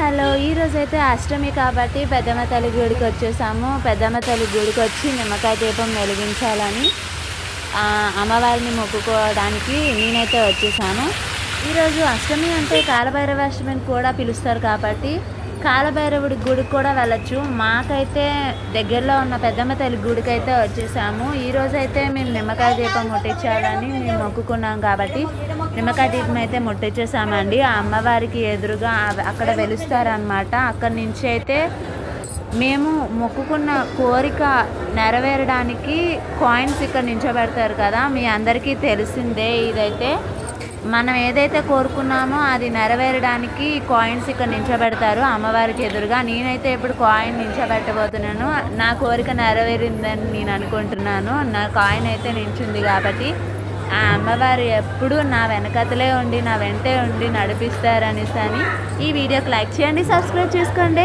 Hello ఈరోజైతే అష్టమి కాబట్టి పెద్దమ్మ తల్లి గుడికి వచ్చేసాము. పెద్దమ్మ తల్లి గుడికి వచ్చి నిమ్మకాయ దీపం వెలిగించాలని అమ్మవారిని మొక్కుకోవడానికి నేనైతే వచ్చేసాను. ఈరోజు అష్టమి అంటే కాలభైరవ అష్టమి అని కూడా పిలుస్తారు కాబట్టి కాలభైరవుడి గుడికి కూడా వెళ్ళొచ్చు. మాకైతే దగ్గరలో ఉన్న పెద్దమ్మ తల్లి గుడికి అయితే వచ్చేసాము. ఈరోజైతే మేము నిమ్మకాయ దీపం ముట్టించాలని మేము మొక్కుకున్నాం కాబట్టి నిమ్మకాయ దీపం అయితే ముట్టించేసామండి. ఆ అమ్మవారికి ఎదురుగా అక్కడ వెలుస్తారనమాట. అక్కడి నుంచి అయితే మేము మొక్కుకున్న కోరిక నెరవేరడానికి కాయిన్స్ ఇక్కడ నించోబెడతారు కదా, మీ అందరికీ తెలిసిందే. ఇదైతే మనం ఏదైతే కోరుకున్నామో అది నెరవేరడానికి కాయిన్స్ ఇక్కడ నించోబెడతారు అమ్మవారికి ఎదురుగా. నేనైతే ఇప్పుడు కాయిన్ నించోబెట్టబోతున్నాను. నా కోరిక నెరవేరిందని నేను అనుకుంటున్నాను. నా కాయిన్ అయితే నించుంది కాబట్టి ఆ అమ్మవారు ఎప్పుడు నా వెనకతలే ఉండి నా వెంటే ఉండి నడిపిస్తారనేసి ఈ వీడియోకి లైక్ చేయండి, సబ్స్క్రైబ్ చేసుకోండి.